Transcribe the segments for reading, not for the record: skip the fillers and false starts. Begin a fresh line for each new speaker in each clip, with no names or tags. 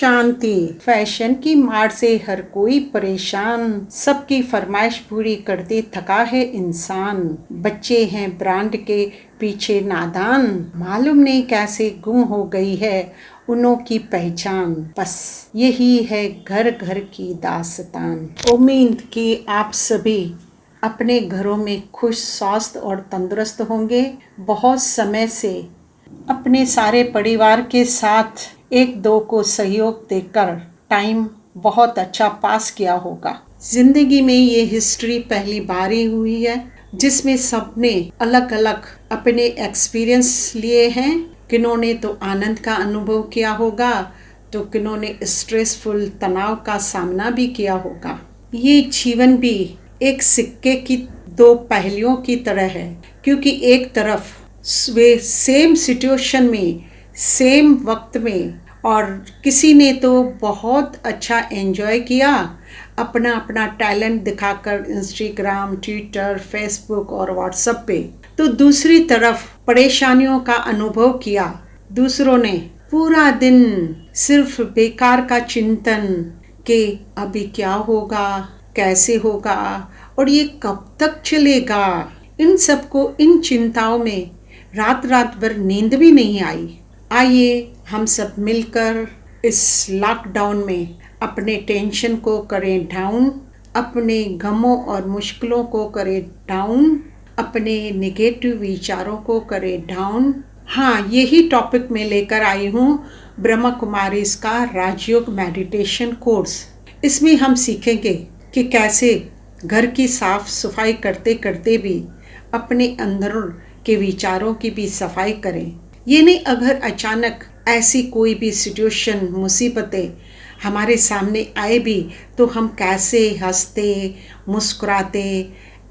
शांति। Fashion की मार से हर कोई परेशान, सबकी फरमाइश पूरी करते थका है इंसान। बच्चे हैं ब्रांड के पीछे नादान, मालूम नहीं कैसे गुम हो गई है उनों की पहचान। बस यही है घर घर की दास्तान। उम्मीद कि आप सभी अपने घरों में खुश, स्वस्थ और तंदुरुस्त होंगे। बहुत समय से अपने सारे परिवार के साथ एक दो को सहयोग देकर टाइम बहुत अच्छा पास किया होगा। जिंदगी में ये हिस्ट्री पहली बार ही हुई है जिसमें सबने अलग अलग अपने एक्सपीरियंस लिए हैं। किन्होंने तो आनंद का अनुभव किया होगा तो किन्होंने स्ट्रेसफुल तनाव का सामना भी किया होगा। ये जीवन भी एक सिक्के की दो पहलुओं की तरह है, क्योंकि एक तरफ वे सेम सिचुएशन में, सेम वक्त में, और किसी ने तो बहुत अच्छा एंजॉय किया अपना अपना टैलेंट दिखाकर इंस्टाग्राम, ट्विटर, फेसबुक और व्हाट्सएप पे, तो दूसरी तरफ परेशानियों का अनुभव किया। दूसरों ने पूरा दिन सिर्फ बेकार का चिंतन कि अभी क्या होगा, कैसे होगा और ये कब तक चलेगा। इन सबको, इन चिंताओं में रात रात भर नींद भी नहीं आई। आइए हम सब मिलकर इस लॉकडाउन में अपने टेंशन को करें डाउन, अपने गमों और मुश्किलों को करें डाउन, अपने नेगेटिव विचारों को करें डाउन। हाँ, यही टॉपिक में लेकर आई हूँ ब्रह्मा कुमारीज का राजयोग मेडिटेशन कोर्स। इसमें हम सीखेंगे कि कैसे घर की साफ सफाई करते करते भी अपने अंदर के विचारों की भी सफाई करें। ये नहीं, अगर अचानक ऐसी कोई भी सिचुएशन, मुसीबतें हमारे सामने आए भी तो हम कैसे हंसते, मुस्कुराते,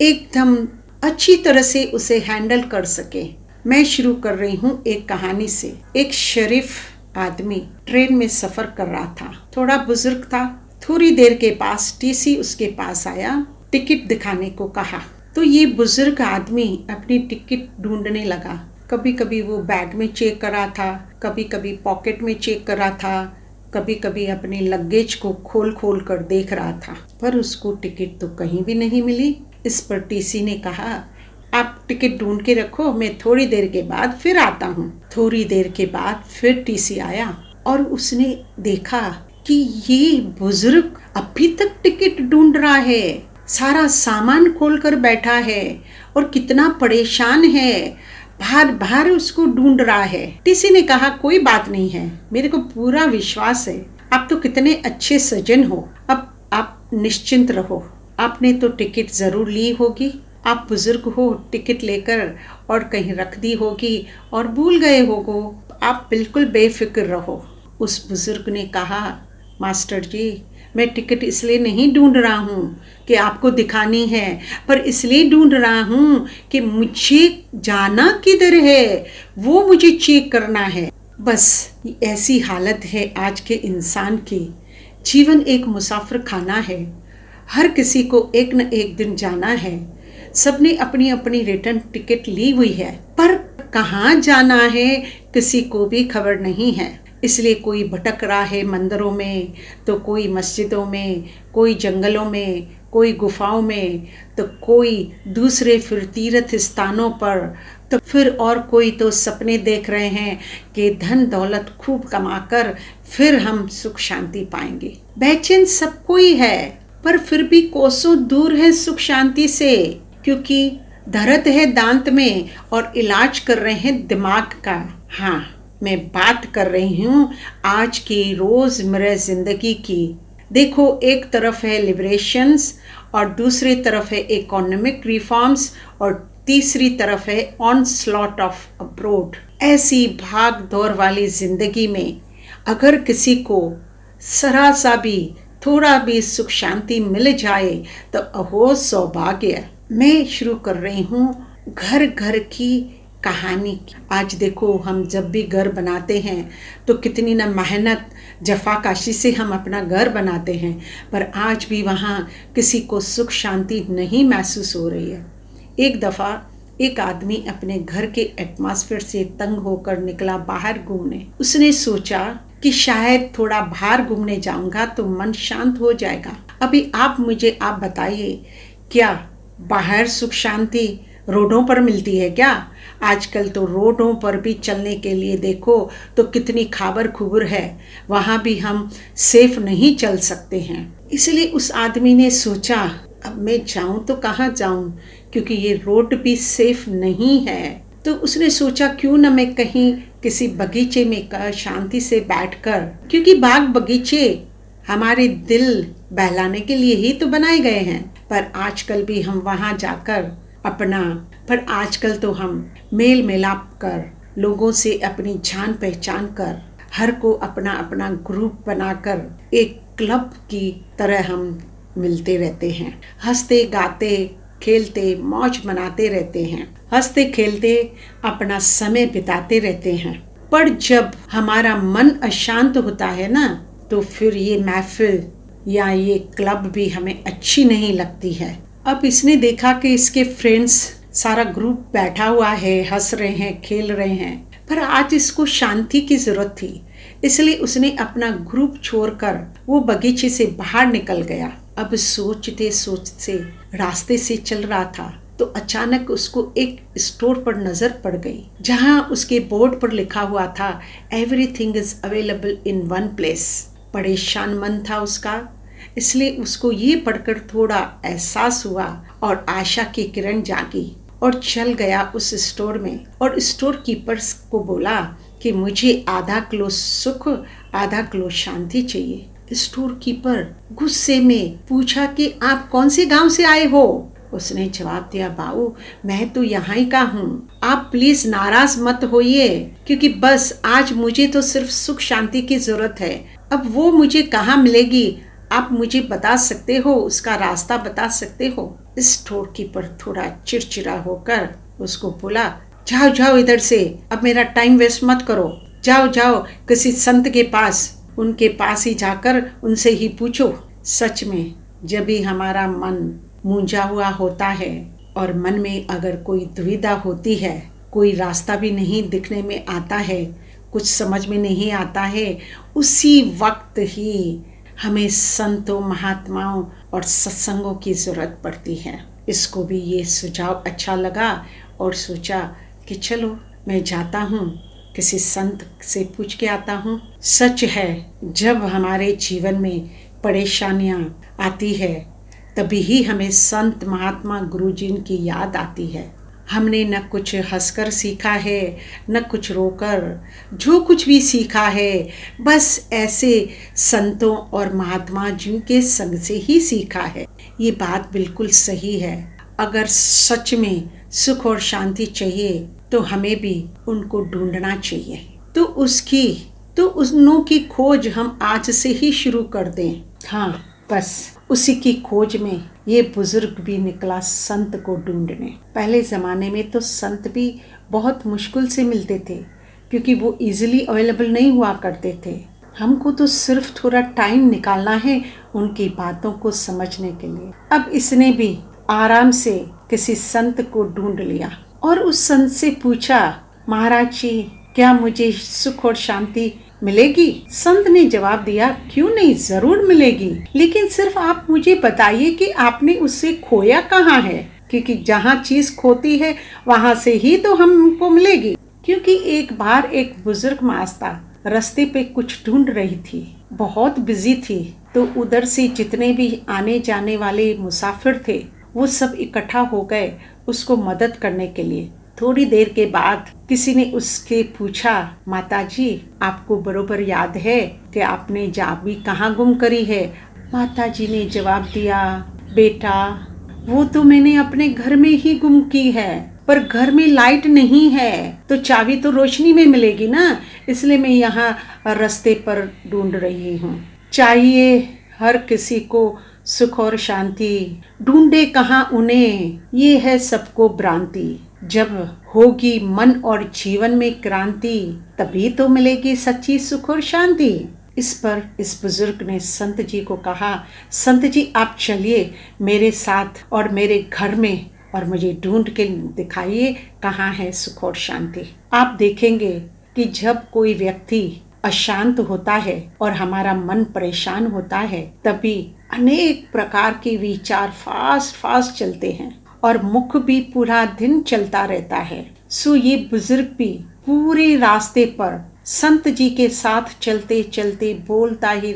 एकदम अच्छी तरह से उसे हैंडल कर सके। मैं शुरू कर रही हूँ एक कहानी से। एक शरीफ आदमी ट्रेन में सफर कर रहा था। थोड़ा बुजुर्ग था। थोड़ी देर के पास टीसी उसके पास आया, टिकट दिखाने को कहा। तो ये बुजुर्ग आदमी अपनी टिकट ढूंढने लगा। कभी कभी वो बैग में चेक कर रहा था, कभी कभी पॉकेट में चेक कर रहा था, कभी कभी अपने लगेज को खोल खोल कर देख रहा था, पर उसको टिकट तो कहीं भी नहीं मिली। इस पर टीसी ने कहा, आप टिकट ढूंढ के रखो, मैं थोड़ी देर के बाद फिर आता हूँ। थोड़ी देर के बाद फिर टीसी आया और उसने देखा कि ये बुजुर्ग अभी तक टिकट ढूंढ रहा है, सारा सामान खोल कर बैठा है और कितना परेशान है, बाहर बाहर उसको ढूंढ रहा है। टीसी ने कहा, कोई बात नहीं है, मेरे को पूरा विश्वास है, आप तो कितने अच्छे सज्जन हो, अब आप निश्चिंत रहो, आपने तो टिकट जरूर ली होगी, आप बुजुर्ग हो, टिकट लेकर और कहीं रख दी होगी और भूल गए होगो, आप बिल्कुल बेफिक्र रहो। उस बुजुर्ग ने कहा, मास्टर जी, मैं टिकट इसलिए नहीं ढूंढ रहा हूँ कि आपको दिखानी है, पर इसलिए ढूंढ रहा हूँ कि मुझे जाना किधर है वो मुझे चेक करना है। बस ऐसी हालत है आज के इंसान की। जीवन एक मुसाफिर खाना है, हर किसी को एक न एक दिन जाना है। सबने अपनी अपनी रिटर्न टिकट ली हुई है, पर कहाँ जाना है किसी को भी खबर नहीं है। इसलिए कोई भटक रहा है मंदिरों में, तो कोई मस्जिदों में, कोई जंगलों में, कोई गुफाओं में, तो कोई दूसरे फिर तीर्थ स्थानों पर, तो फिर और कोई तो सपने देख रहे हैं कि धन दौलत खूब कमाकर फिर हम सुख शांति पाएंगे। बेचैन सब कोई है, पर फिर भी कोसों दूर है सुख शांति से, क्योंकि दर्द है दांत में और इलाज कर रहे हैं दिमाग का। हाँ, मैं बात कर रही हूँ आज की रोजमर्रा जिंदगी की। देखो, एक तरफ है लिबरेशंस और दूसरी तरफ है इकोनॉमिक रिफॉर्म्स और तीसरी तरफ है ऑनस्लॉट ऑफ अब्रोड। ऐसी भाग दौड़ वाली जिंदगी में अगर किसी को जरा सा भी, थोड़ा भी सुख शांति मिल जाए तो अहो सौभाग्य। मैं शुरू कर रही हूँ घर घर की कहानी। आज देखो, हम जब भी घर बनाते हैं तो कितनी ना मेहनत, जफाकाशी से हम अपना घर बनाते हैं, पर आज भी वहाँ किसी को सुख शांति नहीं महसूस हो रही है। एक दफ़ा एक आदमी अपने घर के एटमॉस्फेयर से तंग होकर निकला बाहर घूमने। उसने सोचा कि शायद थोड़ा बाहर घूमने जाऊंगा तो मन शांत हो जाएगा। अभी आप बताइए, क्या बाहर सुख शांति रोडों पर मिलती है क्या? आजकल तो रोडों पर भी चलने के लिए देखो तो कितनी खाबर खुबर है, वहाँ भी हम सेफ नहीं चल सकते हैं। इसलिए उस आदमी ने सोचा, अब मैं जाऊं तो कहाँ जाऊं, क्योंकि ये रोड भी सेफ नहीं है। तो उसने सोचा क्यों न मैं कहीं किसी बगीचे में शांति से बैठकर, क्योंकि बाग बगीचे हमारे दिल बहलाने के लिए ही तो बनाए गए हैं, पर आजकल भी हम वहाँ जाकर पर आजकल तो हम मेल मिलाप कर, लोगों से अपनी जान पहचान कर, हर को अपना अपना ग्रुप बनाकर एक क्लब की तरह हम मिलते रहते हैं, हंसते गाते खेलते मौज मनाते रहते हैं, हंसते खेलते अपना समय बिताते रहते हैं। पर जब हमारा मन अशांत होता है ना, तो फिर ये महफिल या ये क्लब भी हमें अच्छी नहीं लगती है। अब इसने देखा कि इसके फ्रेंड्स सारा ग्रुप बैठा हुआ है, हंस रहे हैं, खेल रहे हैं, पर आज इसको शांति की जरूरत थी। इसलिए उसने अपना ग्रुप छोड़कर वो बगीचे से बाहर निकल गया। अब सोचते सोचते रास्ते से चल रहा था तो अचानक उसको एक स्टोर पर नजर पड़ गई, जहां उसके बोर्ड पर लिखा हुआ था, everything is available in one place. परेशान मन था उसका, इसलिए उसको ये पढ़कर थोड़ा एहसास हुआ और आशा की किरण जागी और चल गया उस स्टोर में और स्टोर कीपर्स को बोला कि मुझे आधा किलो सुख आधा किलो शांति चाहिए। स्टोर कीपर गुस्से में पूछा कि आप कौन से गांव से आए हो? उसने जवाब दिया, बाबू मैं तो यहाँ ही का हूँ, आप प्लीज नाराज मत होइए, क्योंकि बस आज मुझे तो सिर्फ सुख शांति की जरूरत है। अब वो मुझे कहाँ मिलेगी, आप मुझे बता सकते हो, उसका रास्ता बता सकते हो? स्टोर कीपर थोड़ा चिड़चिड़ा होकर उसको बोला, जाओ जाओ इधर से, अब मेरा टाइम वेस्ट मत करो, जाओ जाओ किसी संत के पास, उनके पास ही जाकर उनसे ही पूछो। सच में जब भी हमारा मन मूंझा हुआ होता है और मन में अगर कोई दुविधा होती है, कोई रास्ता भी नहीं दिखने में आता है, कुछ समझ में नहीं आता है, उसी वक्त ही हमें संतों महात्माओं और सत्संगों की जरूरत पड़ती है। इसको भी ये सुझाव अच्छा लगा और सोचा कि चलो मैं जाता हूँ, किसी संत से पूछ के आता हूँ। सच है, जब हमारे जीवन में परेशानियाँ आती है तभी ही हमें संत महात्मा गुरुजी की याद आती है। हमने न कुछ हंसकर सीखा है न कुछ रोकर, जो कुछ भी सीखा है बस ऐसे संतों और महात्मा जी के संग से ही सीखा है। ये बात बिल्कुल सही है। अगर सच में सुख और शांति चाहिए तो हमें भी उनको ढूंढना चाहिए, तो उनों की खोज हम आज से ही शुरू कर दें। हाँ, बस उसी की खोज में ये बुजुर्ग भी निकला संत को ढूंढने। पहले ज़माने में तो संत भी बहुत मुश्किल से मिलते थे, क्योंकि वो इजीली अवेलेबल नहीं हुआ करते थे। हमको तो सिर्फ थोड़ा टाइम निकालना है उनकी बातों को समझने के लिए। अब इसने भी आराम से किसी संत को ढूंढ लिया और उस संत से पूछा, महाराज जी क्या मुझे सुख और शांति मिलेगी? संत ने जवाब दिया, क्यों नहीं, जरूर मिलेगी, लेकिन सिर्फ आप मुझे बताइए कि आपने उससे खोया कहाँ है, क्योंकि जहाँ चीज खोती है वहां से ही तो हमको मिलेगी। क्योंकि एक बार एक बुजुर्ग मास्ता रास्ते पे कुछ ढूंढ रही थी, बहुत बिजी थी, तो उधर से जितने भी आने जाने वाले मुसाफिर थे वो सब इकट्ठा हो गए उसको मदद करने के लिए। थोड़ी देर के बाद किसी ने उसके पूछा, माताजी आपको बरोबर याद है कि आपने चाबी कहाँ गुम करी है? माताजी ने जवाब दिया, बेटा वो तो मैंने अपने घर में ही गुम की है, पर घर में लाइट नहीं है तो चाबी तो रोशनी में मिलेगी ना, इसलिए मैं यहाँ रास्ते पर ढूंढ रही हूँ। चाहिए हर किसी को सुख और शांति, ढूंढे कहाँ उन्हें, ये है सबको भ्रांति। जब होगी मन और जीवन में क्रांति, तभी तो मिलेगी सच्ची सुख और शांति। इस पर इस बुजुर्ग ने संत जी को कहा, संत जी आप चलिए मेरे साथ और मेरे घर में और मुझे ढूंढ के दिखाइए कहाँ है सुख और शांति। आप देखेंगे कि जब कोई व्यक्ति अशांत होता है और हमारा मन परेशान होता है, तभी अनेक प्रकार के विचार फास्ट फास्ट चलते हैं और मुख भी पूरा दिन चलता रहता है। सो ये बुजुर्ग भी पूरे रास्ते पर संत जी के साथ चलते चलते बोलता ही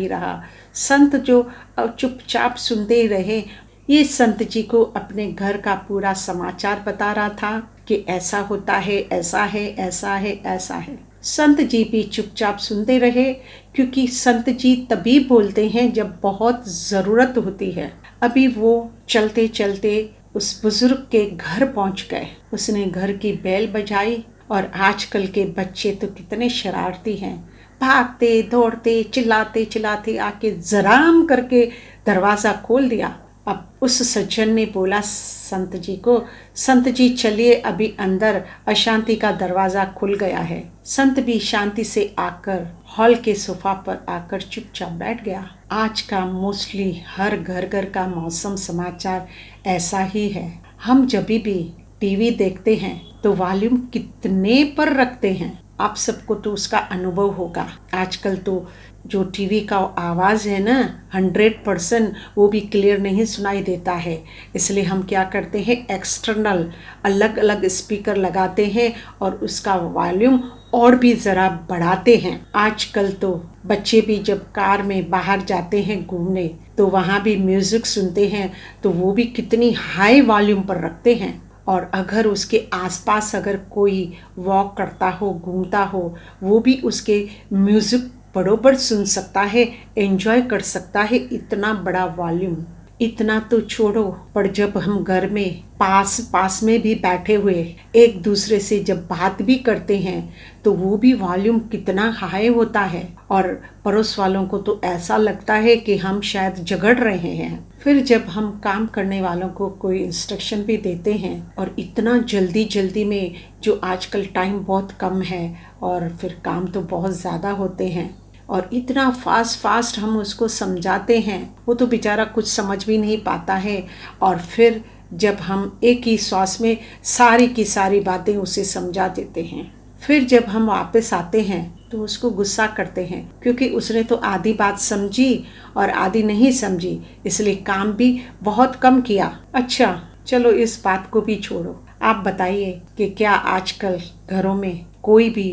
रहा। संत जो चुपचाप सुनते ही रहे। ये संत जी को अपने घर का पूरा समाचार बता रहा था कि ऐसा होता है, ऐसा है, ऐसा है, ऐसा है। संत जी भी चुपचाप सुनते रहे, क्योंकि संत जी तभी बोलते हैं जब बहुत ज़रूरत होती है। अभी वो चलते चलते उस बुजुर्ग के घर पहुंच गए। उसने घर की बेल बजाई और आजकल के बच्चे तो कितने शरारती हैं, भागते दौड़ते चिल्लाते चिल्लाते आके जराम करके दरवाज़ा खोल दिया। अब उस सज्जन ने बोला संत जी को, संत जी चलिए अभी अंदर, अशांति का दरवाज़ा खुल गया है। संत भी शांति से आकर हॉल के सोफा पर आकर चुपचाप बैठ गया। आज का मोस्टली हर घर घर का मौसम समाचार ऐसा ही है। हम जब भी टीवी देखते हैं तो वॉल्यूम कितने पर रखते हैं, आप सबको तो उसका अनुभव होगा। आजकल तो जो टीवी का आवाज़ है ना 100% वो भी क्लियर नहीं सुनाई देता है। इसलिए हम क्या करते हैं, एक्सटर्नल अलग अलग स्पीकर लगाते हैं और उसका वॉल्यूम और भी ज़रा बढ़ाते हैं। आजकल तो बच्चे भी जब कार में बाहर जाते हैं घूमने तो वहाँ भी म्यूज़िक सुनते हैं तो वो भी कितनी हाई वॉल्यूम पर रखते हैं। और अगर उसके आसपास अगर कोई वॉक करता हो, घूमता हो, वो भी उसके म्यूज़िक बरोबर सुन सकता है, एंजॉय कर सकता है। इतना बड़ा वॉल्यूम, इतना तो छोड़ो, पर जब हम घर में पास में भी बैठे हुए एक दूसरे से जब बात भी करते हैं तो वो भी वॉल्यूम कितना हाई होता है और पड़ोस वालों को तो ऐसा लगता है कि हम शायद झगड़ रहे हैं। फिर जब हम काम करने वालों को कोई इंस्ट्रक्शन भी देते हैं और इतना जल्दी में, जो आजकल टाइम बहुत कम है और फिर काम तो बहुत ज़्यादा होते हैं और इतना फास्ट हम उसको समझाते हैं, वो तो बेचारा कुछ समझ भी नहीं पाता है। और फिर जब हम एक ही श्वास में सारी की सारी बातें उसे समझा देते हैं, फिर जब हम वापस आते हैं तो उसको गुस्सा करते हैं, क्योंकि उसने तो आधी बात समझी और आधी नहीं समझी, इसलिए काम भी बहुत कम किया। अच्छा चलो इस बात को भी छोड़ो, आप बताइए कि क्या आजकल घरों में कोई भी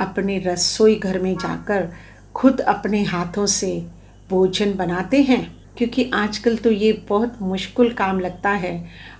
अपने रसोई घर में जाकर खुद अपने हाथों से भोजन बनाते हैं? क्योंकि आजकल तो ये बहुत मुश्किल काम लगता है।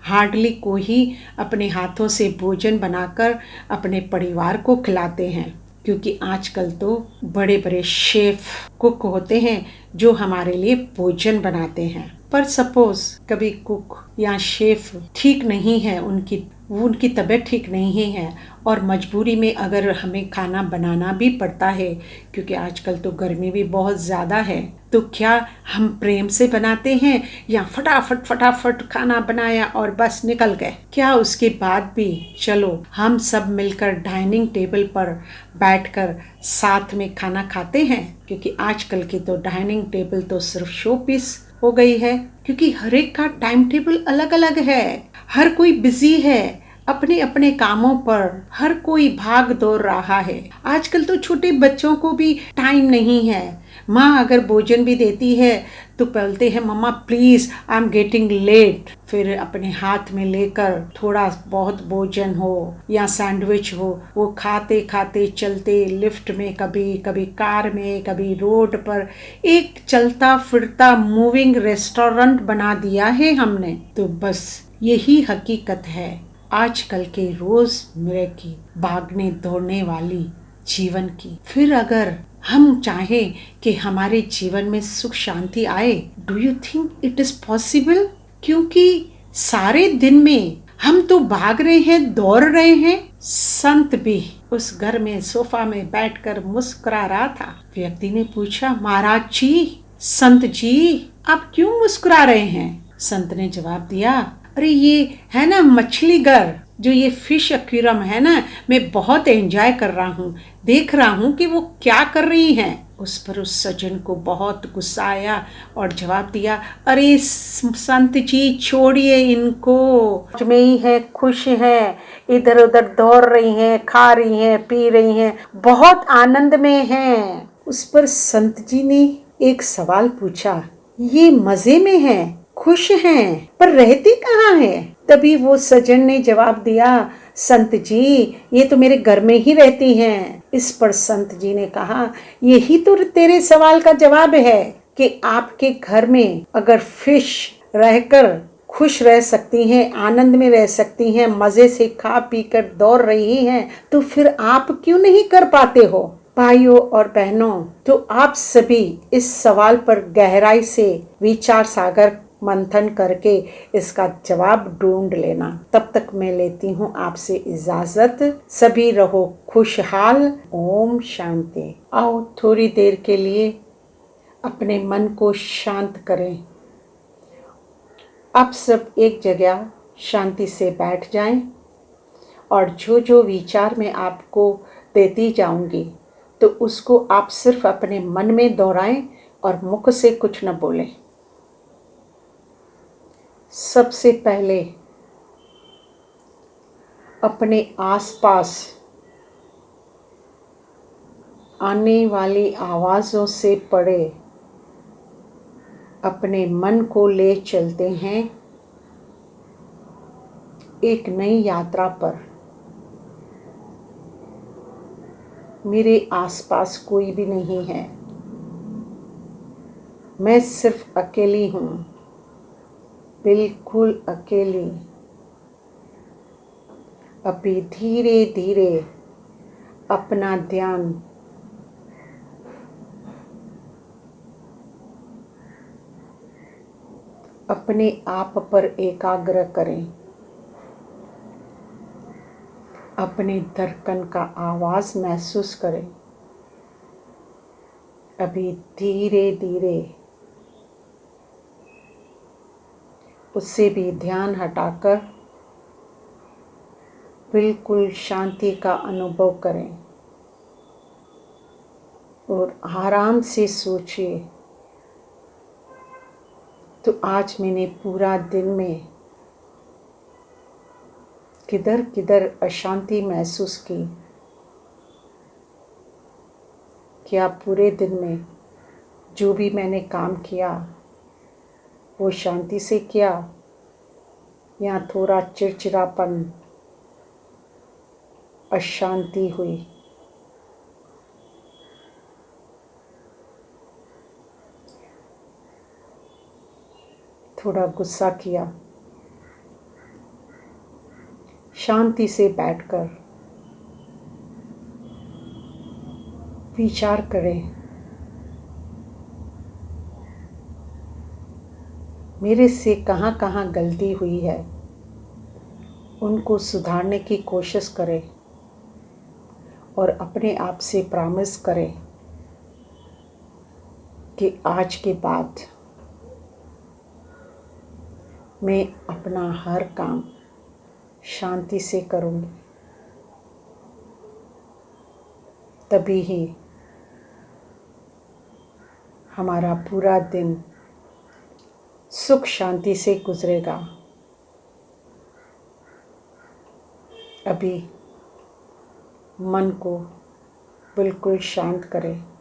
हार्डली कोई अपने हाथों से भोजन बनाकर अपने परिवार को खिलाते हैं, क्योंकि आजकल तो बड़े बड़े शेफ कुक होते हैं जो हमारे लिए भोजन बनाते हैं। पर सपोज कभी कुक या शेफ ठीक नहीं है, उनकी तबीयत ठीक नहीं है और मजबूरी में अगर हमें खाना बनाना भी पड़ता है, क्योंकि आजकल तो गर्मी भी बहुत ज़्यादा है, तो क्या हम प्रेम से बनाते हैं या फटाफट खाना बनाया और बस निकल गए? क्या उसके बाद भी चलो हम सब मिलकर डाइनिंग टेबल पर बैठकर साथ में खाना खाते हैं? क्योंकि आजकल की तो डाइनिंग टेबल तो सिर्फ शो पीस हो गई है, क्योंकि हर एक का टाइम टेबल अलग अलग है। हर कोई बिजी है अपने अपने कामों पर, हर कोई भाग दौड़ रहा है। आजकल तो छोटे बच्चों को भी टाइम नहीं है। माँ अगर भोजन भी देती है तो बोलते हैं mamma please I am getting late. फिर अपने हाथ में लेकर थोड़ा बहुत भोजन हो या सैंडविच हो, वो खाते खाते चलते लिफ्ट में, कभी कार में, कभी रोड पर, एक चलता फिरता मूविंग रेस्टोरेंट बना दिया है हमने। तो बस यही हकीकत है आजकल के रोज़मर्रा की भागने दौड़ने वाली जीवन की। फिर अगर हम चाहें कि हमारे जीवन में सुख शांति आए, do you think it is possible? क्योंकि सारे दिन में हम तो भाग रहे हैं, दौड़ रहे हैं। संत भी उस घर में सोफा में बैठकर मुस्कुरा रहा था। व्यक्ति ने पूछा, महाराज जी, संत जी, आप क्यों मुस्कुरा रहे हैं? संत ने जवाब दिया, अरे ये है ना मछली घर, जो ये फिश एक्वेरियम है ना, मैं बहुत एंजॉय कर रहा हूँ, देख रहा हूँ कि वो क्या कर रही हैं। उस पर उस सज्जन को बहुत गुस्सा आया और जवाब दिया, अरे संत जी छोड़िए इनको, मौज में ही है, खुश हैं, इधर उधर दौड़ रही हैं, खा रही हैं, पी रही हैं, बहुत आनंद में हैं। उस पर संत जी ने एक सवाल पूछा, ये मजे में हैं, खुश हैं, पर रहती कहाँ है? तभी वो सज्जन ने जवाब दिया, संत जी ये तो मेरे घर में ही रहती हैं। इस पर संत जी ने कहा, यही तो तेरे सवाल का जवाब है कि आपके घर में अगर फिश रहकर खुश रह सकती हैं, आनंद में रह सकती हैं, मजे से खा पी कर दौड़ रही हैं, तो फिर आप क्यों नहीं कर पाते हो? भाइयों और बहनों, तो आप सभी इस सवाल पर गहराई से विचार सागर मंथन करके इसका जवाब ढूंढ लेना। तब तक मैं लेती हूँ आपसे इजाजत। सभी रहो खुशहाल। ओम शांति। आओ थोड़ी देर के लिए अपने मन को शांत करें। आप सब एक जगह शांति से बैठ जाएं और जो जो विचार मैं आपको देती जाऊंगी तो उसको आप सिर्फ अपने मन में दोहराएं और मुख से कुछ न बोलें। सबसे पहले अपने आसपास आने वाली आवाज़ों से पड़े अपने मन को ले चलते हैं एक नई यात्रा पर। मेरे आसपास कोई भी नहीं है, मैं सिर्फ अकेली हूँ, बिल्कुल अकेली। अभी धीरे धीरे अपना ध्यान अपने आप पर एकाग्र करें। अपने धड़कन का आवाज़ महसूस करें। अभी धीरे धीरे उससे भी ध्यान हटाकर बिल्कुल शांति का अनुभव करें और आराम से सोचिए, तो आज मैंने पूरा दिन में किधर किधर अशांति महसूस की। क्या पूरे दिन में जो भी मैंने काम किया वो शांति से किया या थोड़ा चिड़चिड़ापन, अशांति हुई? थोड़ा गुस्सा किया? शांति से बैठकर विचार करें, मेरे से कहाँ कहाँ गलती हुई है, उनको सुधारने की कोशिश करें और अपने आप से प्रॉमिस करें कि आज के बाद मैं अपना हर काम शांति से करूँगी। तभी ही हमारा पूरा दिन सुख शांति से गुजरेगा। अभी मन को बिल्कुल शांत करें।